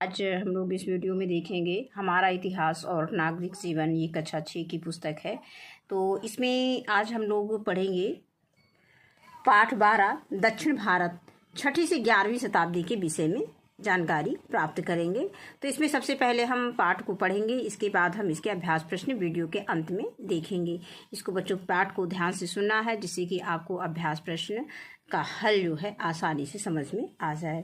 आज हम लोग इस वीडियो में देखेंगे हमारा इतिहास और नागरिक जीवन। ये कक्षा 6 की पुस्तक है। तो इसमें आज हम लोग पढ़ेंगे पाठ 12 दक्षिण भारत 6ठी से 11वीं शताब्दी के विषय में जानकारी प्राप्त करेंगे। तो इसमें सबसे पहले हम पाठ को पढ़ेंगे, इसके बाद हम इसके अभ्यास प्रश्न वीडियो के अंत में देखेंगे। इसको बच्चों पाठ को ध्यान से सुनना है जिससे कि आपको अभ्यास प्रश्न का हल जो है आसानी से समझ में आ जाए।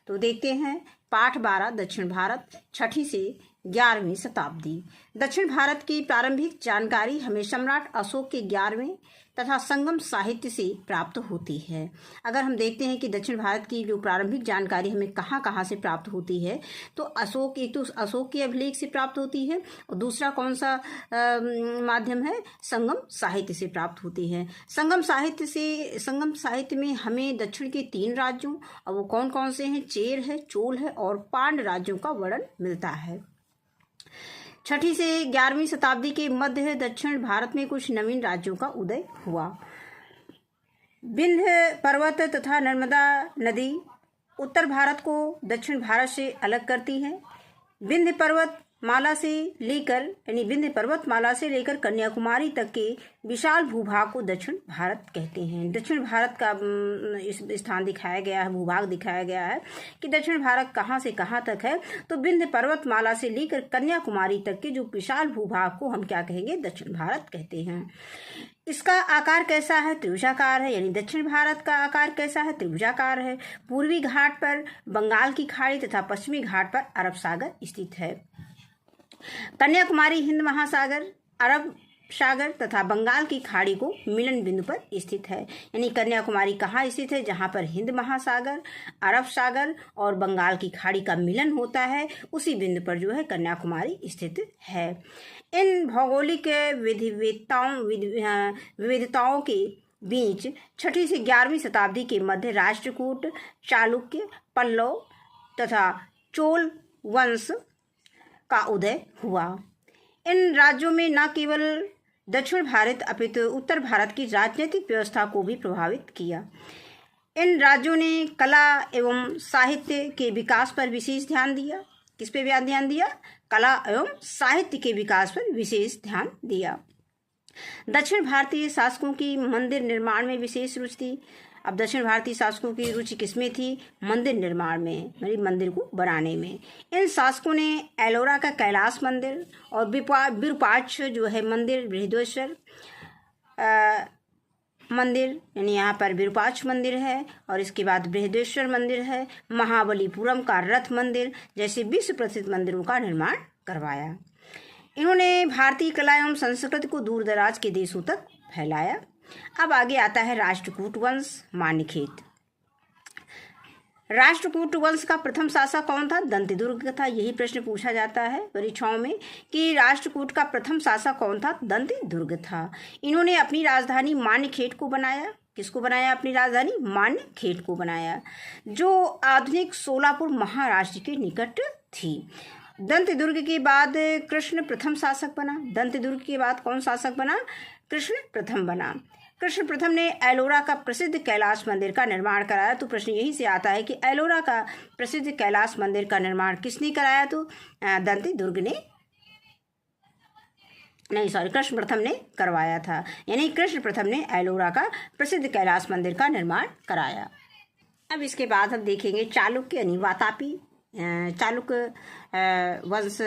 तो देखते हैं पाठ 12 दक्षिण भारत 6ठी से 11वीं शताब्दी। दक्षिण भारत की प्रारंभिक जानकारी हमें सम्राट अशोक के 11वें तथा संगम साहित्य से प्राप्त होती है। अगर हम देखते हैं कि दक्षिण भारत की जो प्रारंभिक जानकारी हमें कहाँ कहाँ से प्राप्त होती है, तो एक तो अशोक के अभिलेख से प्राप्त होती है और दूसरा कौन सा माध्यम है, संगम साहित्य से प्राप्त होती है। संगम साहित्य में हमें दक्षिण के 3 राज्यों, और वो कौन कौन से हैं, चेर है, चोल है और पांड्य राज्यों का वर्णन मिलता है। 6ठी से 11वीं शताब्दी के मध्य दक्षिण भारत में कुछ नवीन राज्यों का उदय हुआ। विंध्य पर्वत तथा नर्मदा नदी उत्तर भारत को दक्षिण भारत से अलग करती है। विंध्य पर्वतमाला से लेकर कन्याकुमारी तक के विशाल भूभाग को दक्षिण भारत कहते हैं। दक्षिण भारत का इस स्थान दिखाया गया है, भूभाग दिखाया गया है कि दक्षिण भारत कहाँ से कहाँ तक है। तो विंध्य पर्वतमाला से लेकर कन्याकुमारी तक के जो विशाल भूभाग को हम क्या कहेंगे, दक्षिण भारत कहते हैं। इसका आकार कैसा है, त्रिभुजाकार है, यानी दक्षिण भारत का आकार कैसा है, त्रिभुजाकार है। पूर्वी घाट पर बंगाल की खाड़ी तथा पश्चिमी घाट पर अरब सागर स्थित है। कन्याकुमारी हिंद महासागर, अरब सागर तथा बंगाल की खाड़ी को मिलन बिंदु पर स्थित है। यानी कन्याकुमारी कहाँ स्थित है, जहाँ पर हिंद महासागर, अरब सागर और बंगाल की खाड़ी का मिलन होता है, उसी बिंदु पर जो है कन्याकुमारी स्थित है। इन भौगोलिक विविधताओं के बीच 6ठी से 11वीं शताब्दी के मध्य राष्ट्रकूट, चालुक्य, पल्लव तथा चोल वंश का उदय हुआ। इन राज्यों में न केवल दक्षिण भारत अपितु उत्तर भारत की राजनीतिक व्यवस्था को भी प्रभावित किया। इन राज्यों ने कला एवं साहित्य के विकास पर विशेष ध्यान दिया। किस पे ध्यान दिया? कला एवं साहित्य के विकास पर विशेष ध्यान दिया। दक्षिण भारतीय शासकों की मंदिर निर्माण में विशेष रुचि थी। अब दक्षिण भारतीय शासकों की रुचि किसमें थी? मंदिर निर्माण में, मंदिर को बनाने में। इन शासकों ने एलोरा का कैलाश मंदिर और विरूपाक्ष जो है मंदिर, बृहदेश्वर मंदिर, यानी यहाँ पर विरूपाक्ष मंदिर है और इसके बाद बृहदेश्वर मंदिर है, महाबलीपुरम का रथ मंदिर जैसे विश्व प्रसिद्ध मंदिरों का निर्माण करवाया। इन्होंने भारतीय कला एवं संस्कृति को दूर दराज के देशों तक फैलाया। अब आगे आता है राष्ट्रकूट वंश, मान्यखेत। राष्ट्रकूट वंश का प्रथम शासक कौन था? दंतिदुर्ग था। यही प्रश्न पूछा जाता है परीक्षाओं में कि राष्ट्रकूट का प्रथम शासक कौन था? दंतिदुर्ग था। इन्होंने अपनी राजधानी मान्यखेत को बनाया। किसको बनाया? अपनी राजधानी मान्यखेत को बनाया, जो आधुनिक सोलापुर महाराष्ट्र के निकट थी। दंतिदुर्ग के बाद कृष्ण प्रथम शासक बना। दंतिदुर्ग के बाद कौन शासक बना? कृष्ण प्रथम बना। कृष्ण प्रथम ने एलोरा का प्रसिद्ध कैलाश मंदिर का निर्माण कराया। तो प्रश्न यही से आता है कि एलोरा का प्रसिद्ध कैलाश मंदिर का निर्माण किसने कराया? तो दंतिदुर्ग ने कृष्ण प्रथम ने करवाया था। यानी कृष्ण प्रथम ने एलोरा का प्रसिद्ध कैलाश मंदिर का निर्माण कराया। अब इसके बाद हम देखेंगे चालुक्य यानी वातापी। चालुक्य वंश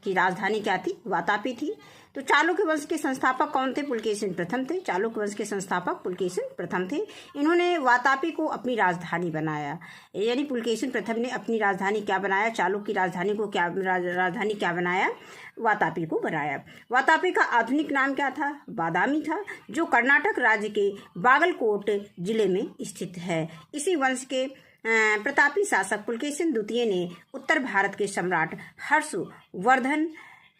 की राजधानी क्या थी? वातापी थी। तो चालुक्य वंश के संस्थापक कौन थे? पुलकेशिन प्रथम थे। चालुक्य वंश के संस्थापक पुलकेशिन प्रथम थे। इन्होंने वातापी को अपनी राजधानी बनाया। यानी पुलकेशिन प्रथम ने अपनी राजधानी क्या बनाया? चालुक्य की राजधानी को राजधानी क्या बनाया? वातापी को बनाया। वातापी का आधुनिक नाम क्या था? बादामी था, जो कर्नाटक राज्य के बागलकोट जिले में स्थित है। इसी वंश के प्रतापी शासक पुलकेशिन द्वितीय ने उत्तर भारत के सम्राट हर्षवर्धन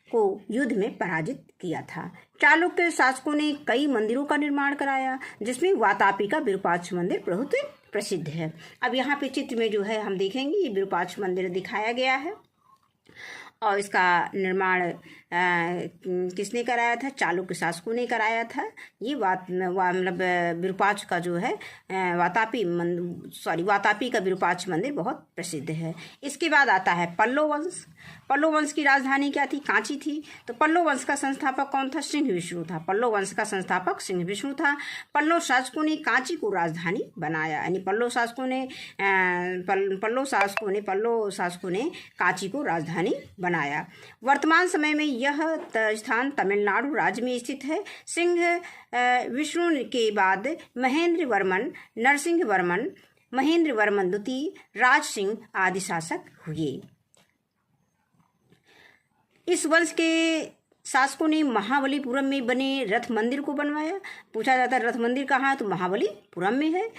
को युद्ध में पराजित किया था। चालुक्य शासकों ने कई मंदिरों का निर्माण कराया, जिसमें वातापी का विरूपाक्ष मंदिर बहुत प्रसिद्ध है। अब यहाँ पे चित्र में जो है हम देखेंगे, ये विरूपाक्ष मंदिर दिखाया गया है। और इसका निर्माण किसने कराया था? चालुक्य शासकों ने कराया था। ये मतलब विरूपाक्ष का जो है वातापी का विरूपाक्ष मंदिर बहुत प्रसिद्ध है। इसके बाद आता है पल्लव वंश। पल्लव वंश की राजधानी क्या थी? कांची थी। तो पल्लव वंश का संस्थापक कौन था? सिंह विष्णु था। पल्लव वंश का संस्थापक सिंह विष्णु था। पल्लव शासकों ने कांची को राजधानी बनाया, यानी पल्लव शासकों ने कांची को राजधानी बनाया। वर्तमान समय में यह स्थान तमिलनाडु राज्य में स्थित है। सिंह विष्णु के बाद महेंद्र वर्मन द्वितीय, राज सिंह आदि शासक हुए। इस वंश के शासकों ने महाबलीपुरम में बने रथ मंदिर को बनवाया। पूछा जाता है रथ मंदिर कहाँ है? तो महाबलीपुरम में है।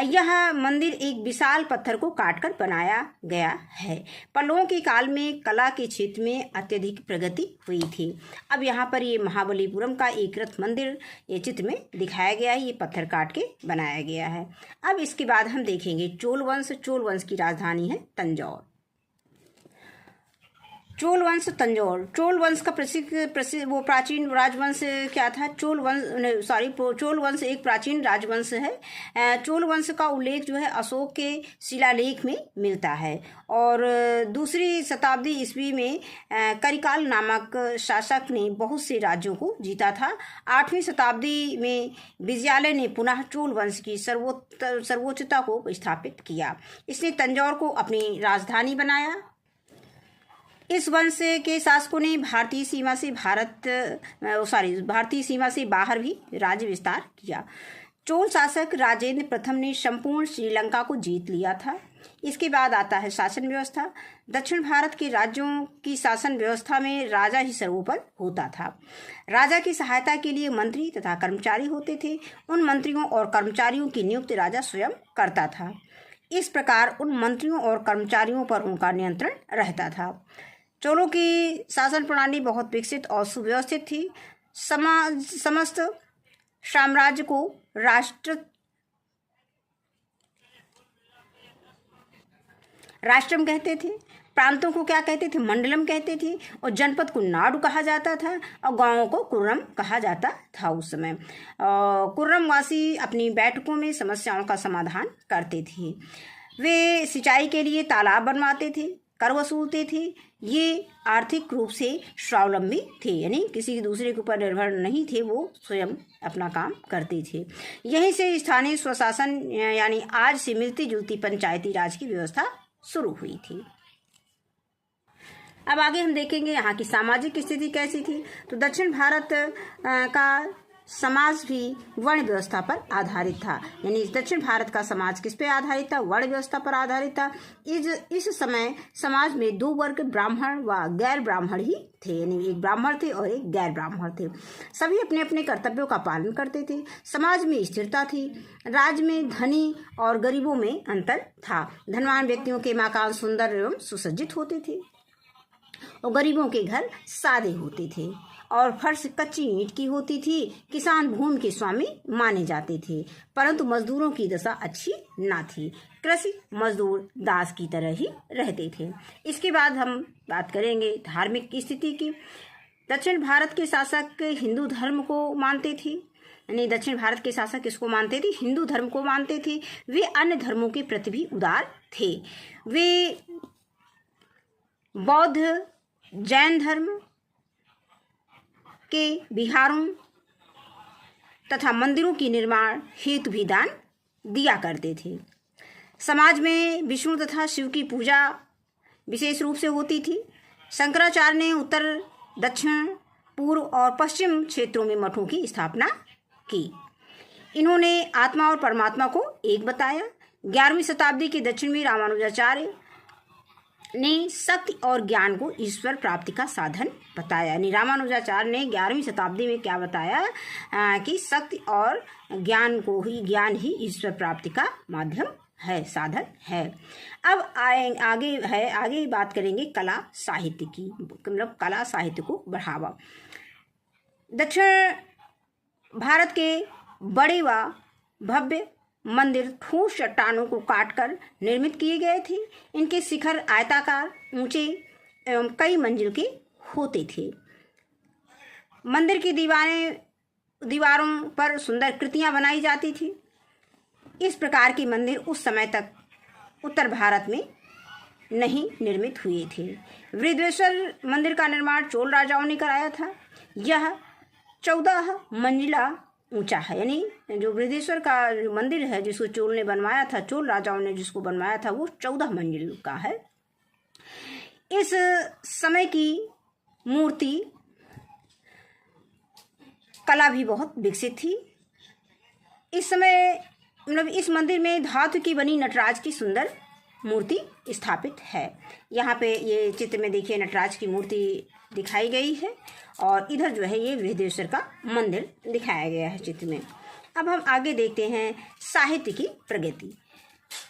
यह मंदिर एक विशाल पत्थर को काटकर बनाया गया है। पल्लवों के काल में कला के क्षेत्र में अत्यधिक प्रगति हुई थी। अब यहाँ पर ये महाबलीपुरम का एक रथ मंदिर ये चित्र में दिखाया गया है। ये पत्थर काट के बनाया गया है। अब इसके बाद हम देखेंगे चोल वंश। चोल वंश की राजधानी है तंजौर। चोल वंश तंजौर। चोल वंश का प्रसिद्ध वो प्राचीन राजवंश क्या था? चोल वंश एक प्राचीन राजवंश है। चोल वंश का उल्लेख जो है अशोक के शिलालेख में मिलता है और दूसरी शताब्दी ईस्वी में करिकाल नामक शासक ने बहुत से राज्यों को जीता था। 8वीं शताब्दी में विजयालय ने पुनः चोल वंश की सर्वोच्चता को स्थापित किया। इसने तंजौर को अपनी राजधानी बनाया। इस वंश के शासकों ने भारतीय सीमा से बाहर भी राज्य विस्तार किया। चोल शासक राजेंद्र प्रथम ने संपूर्ण श्रीलंका को जीत लिया था। इसके बाद आता है शासन व्यवस्था। दक्षिण भारत के राज्यों की शासन व्यवस्था में राजा ही सर्वोपरि होता था। राजा की सहायता के लिए मंत्री तथा कर्मचारी होते थे। उन मंत्रियों और कर्मचारियों की नियुक्ति राजा स्वयं करता था। इस प्रकार उन मंत्रियों और कर्मचारियों पर उनका नियंत्रण रहता था। चोलों की शासन प्रणाली बहुत विकसित और सुव्यवस्थित थी। समस्त साम्राज्य को राष्ट्रम कहते थे। प्रांतों को क्या कहते थे? मंडलम कहते थे। और जनपद को नाडु कहा जाता था और गांवों को कुर्रम कहा जाता था उस समय। कुर्रमवासी अपनी बैठकों में समस्याओं का समाधान करते थे। वे सिंचाई के लिए तालाब बनवाते थे, कर वसूलते थे। ये आर्थिक रूप से स्वावलंबी थे, यानी किसी दूसरे के ऊपर निर्भर नहीं थे, वो स्वयं अपना काम करते थे। यहीं से स्थानीय स्वशासन यानी आज से मिलती जुलती पंचायती राज की व्यवस्था शुरू हुई थी। अब आगे हम देखेंगे यहाँ की सामाजिक स्थिति कैसी थी। तो दक्षिण भारत का समाज भी वर्ण व्यवस्था पर आधारित था, यानी दक्षिण भारत का समाज किस पे आधारित था? वर्ण व्यवस्था पर आधारित था। इस समय समाज में दो वर्ग ब्राह्मण व गैर ब्राह्मण ही थे, यानी एक ब्राह्मण थे और एक गैर ब्राह्मण थे। सभी अपने अपने कर्तव्यों का पालन करते थे। समाज में स्थिरता थी। राज्य में धनी और गरीबों में अंतर था। धनवान व्यक्तियों के मकान सुंदर एवं सुसज्जित होते थे और गरीबों के घर सादे होते थे और फर्श कच्ची ईंट की होती थी। किसान भूमि के स्वामी माने जाते थे, परंतु मजदूरों की दशा अच्छी ना थी। कृषि मजदूर दास की तरह ही रहते थे। इसके बाद हम बात करेंगे धार्मिक स्थिति की। दक्षिण भारत के शासक हिंदू धर्म को मानते थे, यानी दक्षिण भारत के शासक किसको मानते थे? हिंदू धर्म को मानते थे। वे अन्य धर्मों के प्रति भी उदार थे। वे बौद्ध, जैन धर्म के विहारों तथा मंदिरों की निर्माण हेतु भी दान दिया करते थे। समाज में विष्णु तथा शिव की पूजा विशेष रूप से होती थी। शंकराचार्य ने उत्तर, दक्षिण, पूर्व और पश्चिम क्षेत्रों में मठों की स्थापना की। इन्होंने आत्मा और परमात्मा को एक बताया। 11वीं शताब्दी के दक्षिण में रामानुजाचार्य ने शक्ति और ज्ञान को ईश्वर प्राप्ति का साधन बताया, यानी रामानुजाचार्य ने 11वीं शताब्दी में क्या बताया कि शक्ति और ज्ञान ही ईश्वर प्राप्ति का माध्यम है, साधन है। अब आगे बात करेंगे कला साहित्य की, मतलब कला साहित्य को बढ़ावा। दक्षिण भारत के बड़े व भव्य मंदिर ठोस चट्टानों को काटकर निर्मित किए गए थे। इनके शिखर आयताकार, ऊंचे एवं कई मंजिल के होते थे। मंदिर की दीवारों पर सुंदर कृतियां बनाई जाती थी। इस प्रकार के मंदिर उस समय तक उत्तर भारत में नहीं निर्मित हुए थे। वृद्धेश्वर मंदिर का निर्माण चोल राजाओं ने कराया था। यह 14 मंजिला ऊंचा है, यानी जो वृद्धेश्वर का जो मंदिर है जिसको चोल ने बनवाया था, चोल राजाओं ने जिसको बनवाया था, वो 14 मंजिल का है। इस समय की मूर्ति कला भी बहुत विकसित थी। इस समय मतलब इस मंदिर में धातु की बनी नटराज की सुंदर मूर्ति स्थापित है। यहाँ पे ये चित्र में देखिए नटराज की मूर्ति दिखाई गई है और इधर जो है ये वृद्धेश्वर का मंदिर दिखाया गया है चित्र में। अब हम आगे देखते हैं साहित्य की प्रगति।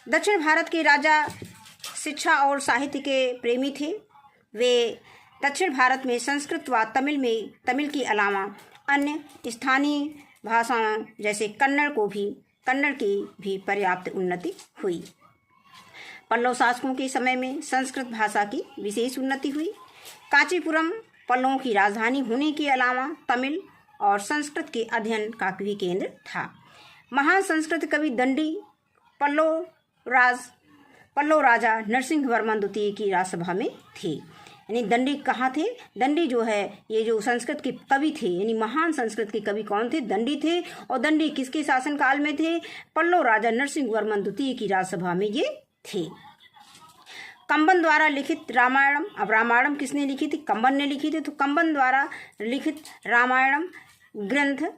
दक्षिण भारत के राजा शिक्षा और साहित्य के प्रेमी थे। वे दक्षिण भारत में संस्कृत व तमिल के अलावा अन्य स्थानीय भाषाओं जैसे कन्नड़ की भी पर्याप्त उन्नति हुई। पल्लव शासकों के समय में संस्कृत भाषा की विशेष उन्नति हुई। कांचीपुरम पल्लवों की राजधानी होने के अलावा तमिल और संस्कृत के अध्ययन का भी केंद्र था। महान संस्कृत कवि दंडी पल्लव राजा नरसिंह वर्मन द्वितीय की राजसभा में थे। यानी दंडी कहाँ थे? दंडी जो है ये जो संस्कृत के कवि थे, यानी महान संस्कृत के कवि कौन थे? दंडी थे। और दंडी किसके शासनकाल में थे? पल्लव राजा नरसिंह वर्मन द्वितीय की राजसभा में ये थे। कंबन द्वारा लिखित रामायणम, अब रामायणम किसने लिखी थी? कंबन ने लिखी थी। तो कंबन द्वारा लिखित रामायणम ग्रंथ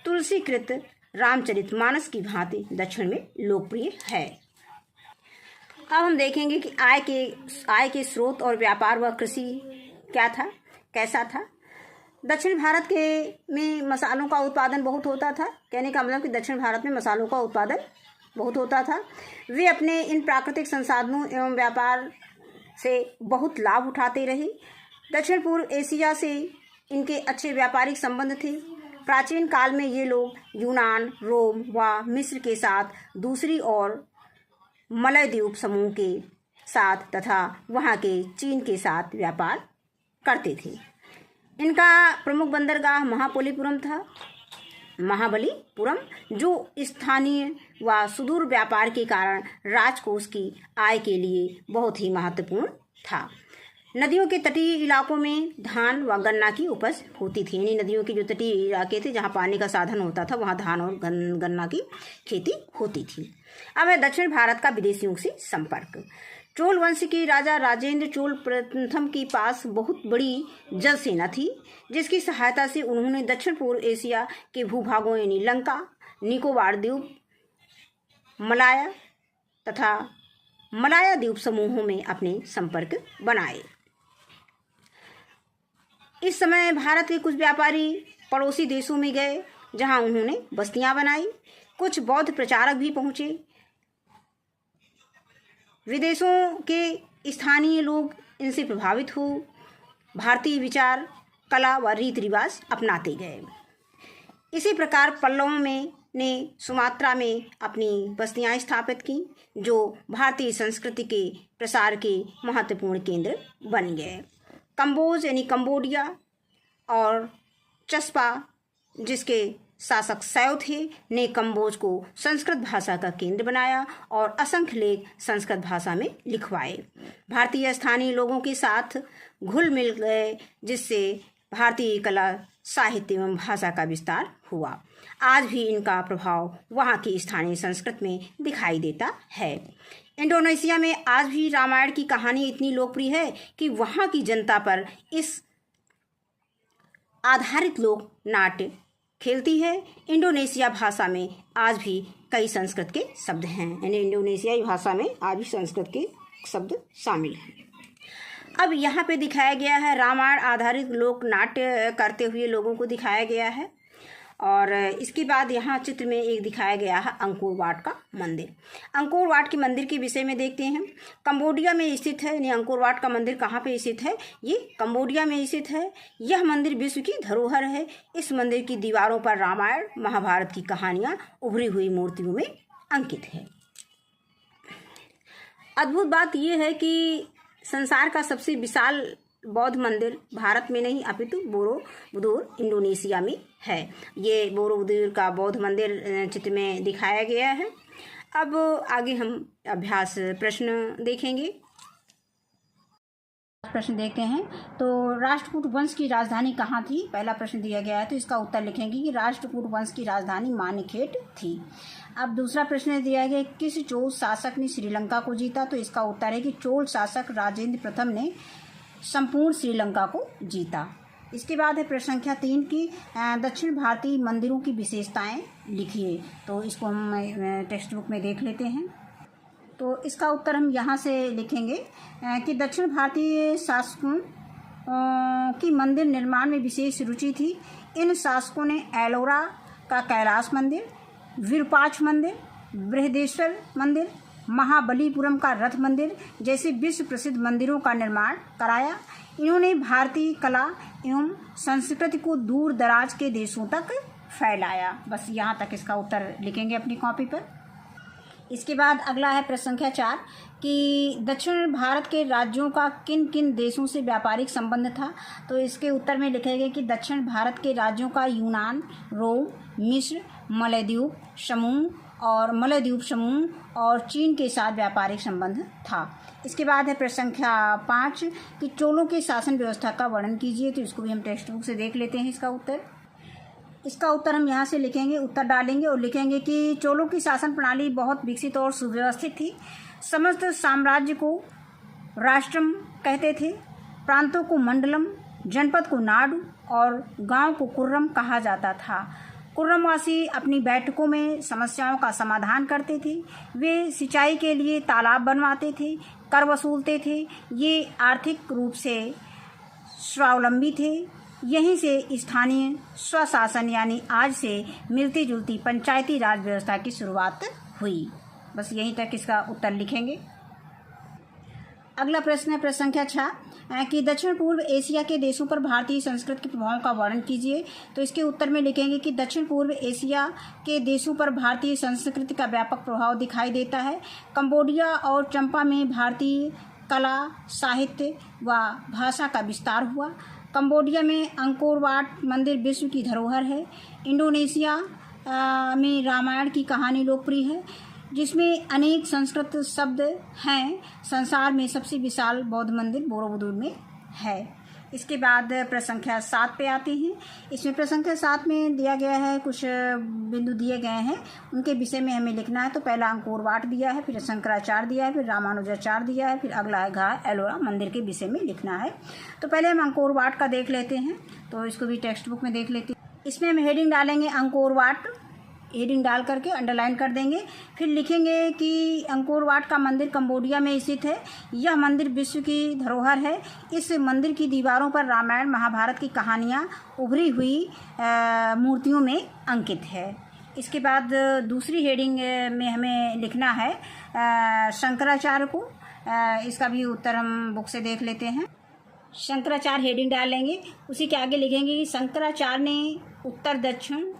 तुलसीकृत रामचरितमानस की भांति दक्षिण में लोकप्रिय है। अब हम देखेंगे कि आय के स्रोत और व्यापार व कृषि क्या था, कैसा था। दक्षिण भारत में मसालों का उत्पादन बहुत होता था। कहने का मतलब कि दक्षिण भारत में मसालों का उत्पादन बहुत होता था। वे अपने इन प्राकृतिक संसाधनों एवं व्यापार से बहुत लाभ उठाते रहे। दक्षिण पूर्व एशिया से इनके अच्छे व्यापारिक संबंध थे। प्राचीन काल में ये लोग यूनान, रोम व मिस्र के साथ दूसरी ओर मलय द्वीप समूह के साथ तथा वहाँ के चीन के साथ व्यापार करते थे। इनका प्रमुख बंदरगाह महाबलीपुरम था, जो स्थानीय व सुदूर व्यापार के कारण राजकोष की आय के लिए बहुत ही महत्वपूर्ण था। नदियों के तटीय इलाकों में धान व गन्ना की उपज होती थी। यानी नदियों के जो तटीय इलाके थे जहाँ पानी का साधन होता था वहाँ धान और गन्ना की खेती होती थी। अब है दक्षिण भारत का विदेशियों से संपर्क। चोल वंश के राजा राजेंद्र चोल प्रथम के पास बहुत बड़ी जल सेना थी, जिसकी सहायता से उन्होंने दक्षिण पूर्व एशिया के भूभागों यानी लंका, निकोबार द्वीप, मलाया तथा मलाया द्वीप समूहों में अपने संपर्क बनाए। इस समय भारत के कुछ व्यापारी पड़ोसी देशों में गए जहां उन्होंने बस्तियां बनाई। कुछ बौद्ध प्रचारक भी पहुंचे। विदेशों के स्थानीय लोग इनसे प्रभावित हो भारतीय विचार, कला व रीति रिवाज अपनाते गए। इसी प्रकार पल्लवों ने सुमात्रा में अपनी बस्तियां स्थापित की, जो भारतीय संस्कृति के प्रसार के महत्वपूर्ण केंद्र बन गए। कंबोज यानी कंबोडिया और चस्पा, जिसके शासक सैव थे, ने कंबोज को संस्कृत भाषा का केंद्र बनाया और असंख्य लेख संस्कृत भाषा में लिखवाए। भारतीय स्थानीय लोगों के साथ घुल मिल गए, जिससे भारतीय कला, साहित्य एवं भाषा का विस्तार हुआ। आज भी इनका प्रभाव वहाँ की स्थानीय संस्कृति में दिखाई देता है। इंडोनेशिया में आज भी रामायण की कहानी इतनी लोकप्रिय है कि वहाँ की जनता पर इस आधारित लोक नाट्य खेलती है। इंडोनेशिया भाषा में आज भी कई संस्कृत के शब्द हैं, यानी इंडोनेशियाई भाषा में आज भी संस्कृत के शब्द शामिल हैं। अब यहाँ पे दिखाया गया है रामायण आधारित लोक नाट्य करते हुए लोगों को दिखाया गया है। और इसके बाद यहाँ चित्र में एक दिखाया गया है अंकोर वाट का मंदिर। अंकोर वाट के मंदिर के विषय में देखते हैं। कंबोडिया में स्थित है, यानी अंकोर वाट का मंदिर कहाँ पे स्थित है? ये कंबोडिया में स्थित है। यह मंदिर विश्व की धरोहर है। इस मंदिर की दीवारों पर रामायण, महाभारत की कहानियाँ उभरी हुई मूर्तियों में अंकित है। अद्भुत बात यह है कि संसार का सबसे विशाल बौद्ध मंदिर भारत में नहीं अपितु बोरोबुदुर इंडोनेशिया में है। ये बोरोबुदुर का बौद्ध मंदिर चित्र में दिखाया गया है। अब आगे हम अभ्यास प्रश्न देखेंगे। प्रश्न देखते हैं। तो राष्ट्रकूट वंश की राजधानी कहाँ थी? पहला प्रश्न दिया गया है, तो इसका उत्तर लिखेंगे कि राष्ट्रकूट वंश की राजधानी मानेखेट थी। अब दूसरा प्रश्न दिया गया, किस चोल शासक ने श्रीलंका को जीता? तो इसका उत्तर है कि चोल शासक राजेंद्र प्रथम ने संपूर्ण श्रीलंका को जीता। इसके बाद है प्रश्न संख्या 3 की दक्षिण भारतीय मंदिरों की विशेषताएं लिखिए। तो इसको हम टेक्स्ट बुक में देख लेते हैं। तो इसका उत्तर हम यहाँ से लिखेंगे कि दक्षिण भारतीय शासकों की मंदिर निर्माण में विशेष रुचि थी। इन शासकों ने एलोरा का कैलाश मंदिर, विरूपाक्ष मंदिर, बृहदेश्वर मंदिर, महाबलीपुरम का रथ मंदिर जैसे विश्व प्रसिद्ध मंदिरों का निर्माण कराया। इन्होंने भारतीय कला एवं संस्कृति को दूर दराज के देशों तक फैलाया। बस यहाँ तक इसका उत्तर लिखेंगे अपनी कॉपी पर। इसके बाद अगला है प्रश्न संख्या 4 कि दक्षिण भारत के राज्यों का किन किन देशों से व्यापारिक संबंध था? तो इसके उत्तर में लिखेंगे कि दक्षिण भारत के राज्यों का यूनान, रोम, मिस्र, मलयद्वीप समूह और चीन के साथ व्यापारिक संबंध था। इसके बाद है प्रश्न संख्या 5 कि चोलों के शासन व्यवस्था का वर्णन कीजिए। तो इसको भी हम टेक्स्ट बुक से देख लेते हैं। इसका उत्तर हम यहाँ से लिखेंगे, उत्तर डालेंगे और लिखेंगे कि चोलों की शासन प्रणाली बहुत विकसित और सुव्यवस्थित थी। समस्त साम्राज्य को राष्ट्रम कहते थे, प्रांतों को मंडलम, जनपद को नाडु और गांव को कुर्रम कहा जाता था। कुर्रमवासी अपनी बैठकों में समस्याओं का समाधान करते थे। वे सिंचाई के लिए तालाब बनवाते थे, कर वसूलते थे। ये आर्थिक रूप से स्वावलंबी थे। यहीं से स्थानीय स्वशासन यानी आज से मिलती जुलती पंचायती राज व्यवस्था की शुरुआत हुई। बस यहीं तक इसका उत्तर लिखेंगे। अगला प्रश्न है प्रश्न संख्या 6 कि दक्षिण पूर्व एशिया के देशों पर भारतीय संस्कृति के प्रभाव का वर्णन कीजिए। तो इसके उत्तर में लिखेंगे कि दक्षिण पूर्व एशिया के देशों पर भारतीय संस्कृति का व्यापक प्रभाव दिखाई देता है। कंबोडिया और चंपा में भारतीय कला, साहित्य व भाषा का विस्तार हुआ। कंबोडिया में अंकोर वाट मंदिर विश्व की धरोहर है। इंडोनेशिया में रामायण की कहानी लोकप्रिय है, जिसमें अनेक संस्कृत शब्द हैं। संसार में सबसे विशाल बौद्ध मंदिर बोरोबुदुर में है। इसके बाद प्रश्न संख्या 7 पे आते हैं। इसमें प्रश्न संख्या 7 में दिया गया है, कुछ बिंदु दिए गए हैं, उनके विषय में हमें लिखना है। तो पहला अंकोर वाट दिया है, फिर शंकराचार्य दिया है, फिर रामानुजाचार्य दिया है, फिर अगला है घा एलोरा मंदिर के विषय में लिखना है। तो पहले हम अंकोर वाट का देख लेते हैं। तो इसको भी टेक्स्ट बुक में देख लेते हैं। इसमें हम हेडिंग डालेंगे अंकोर वाट, हेडिंग डाल करके अंडरलाइन कर देंगे। फिर लिखेंगे कि अंकोर वाट का मंदिर कंबोडिया में स्थित है। यह मंदिर विश्व की धरोहर है। इस मंदिर की दीवारों पर रामायण महाभारत की कहानियाँ उभरी हुई मूर्तियों में अंकित है। इसके बाद दूसरी हेडिंग में हमें लिखना है शंकराचार्य को। इसका भी उत्तर हम बुक से देख लेते हैं। शंकराचार्य हेडिंग डाल लेंगे। उसी के आगे लिखेंगे कि शंकराचार्य ने उत्तर, दक्षिण,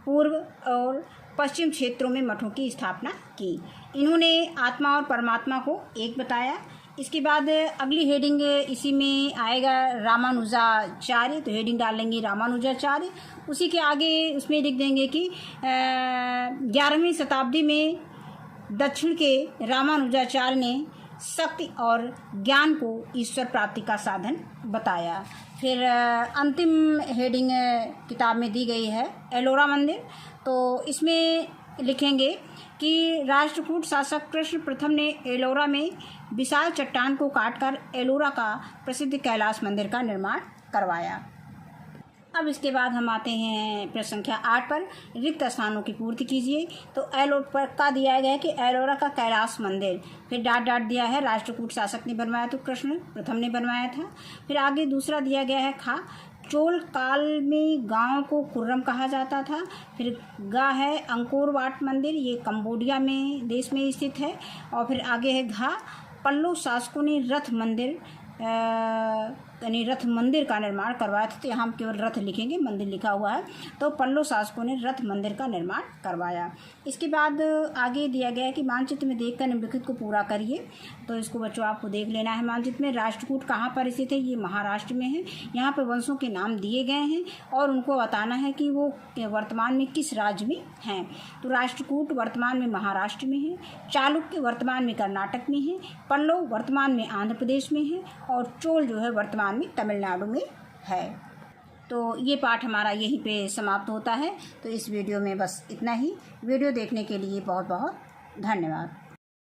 पूर्व और पश्चिम क्षेत्रों में मठों की स्थापना की। इन्होंने आत्मा और परमात्मा को एक बताया। इसके बाद अगली हेडिंग इसी में आएगा रामानुजाचार्य। तो हेडिंग डाल लेंगे रामानुजाचार्य। उसी के आगे उसमें लिख देंगे कि 11वीं शताब्दी में दक्षिण के रामानुजाचार्य ने शक्ति और ज्ञान को ईश्वर प्राप्ति का साधन बताया। फिर अंतिम हेडिंग किताब में दी गई है एलोरा मंदिर। तो इसमें लिखेंगे कि राष्ट्रकूट शासक कृष्ण प्रथम ने एलोरा में विशाल चट्टान को काटकर एलोरा का प्रसिद्ध कैलाश मंदिर का निर्माण करवाया। अब इसके बाद हम आते हैं प्रश्न संख्या 8 पर, रिक्त स्थानों की पूर्ति कीजिए। तो एलोरा पर का दिया गया है कि एलोरा का कैलाश मंदिर, फिर डाट दिया है राष्ट्रकूट शासक ने बनवाया, तो कृष्ण प्रथम ने बनवाया था। फिर आगे दूसरा दिया गया है खा, चोल काल में गांव को कुर्रम कहा जाता था। फिर गा है अंकोर वाट मंदिर, ये कंबोडिया में देश में स्थित है। और फिर आगे है घा, पल्लव शासकों ने रथ मंदिर यानी रथ मंदिर का निर्माण करवाया था। तो यहाँ हम केवल रथ लिखेंगे, मंदिर लिखा हुआ है। तो पल्लव शासकों ने रथ मंदिर का निर्माण करवाया। इसके बाद आगे दिया गया है कि मानचित्र में देखकर निम्नलिखित को पूरा करिए। तो इसको बच्चों आपको देख लेना है। मानचित्र में राष्ट्रकूट कहाँ पर स्थित है, ये महाराष्ट्र में है। यहाँ पर वंशों के नाम दिए गए हैं और उनको बताना है कि वो वर्तमान में किस राज्य में हैं। तो राष्ट्रकूट वर्तमान में महाराष्ट्र में है, चालुक्य वर्तमान में कर्नाटक में है, पल्लव वर्तमान में आंध्र प्रदेश में है और चोल जो है वर्तमान में तमिलनाडु में है। तो ये पाठ हमारा यहीं पे समाप्त होता है। तो इस वीडियो में बस इतना ही। वीडियो देखने के लिए बहुत बहुत धन्यवाद।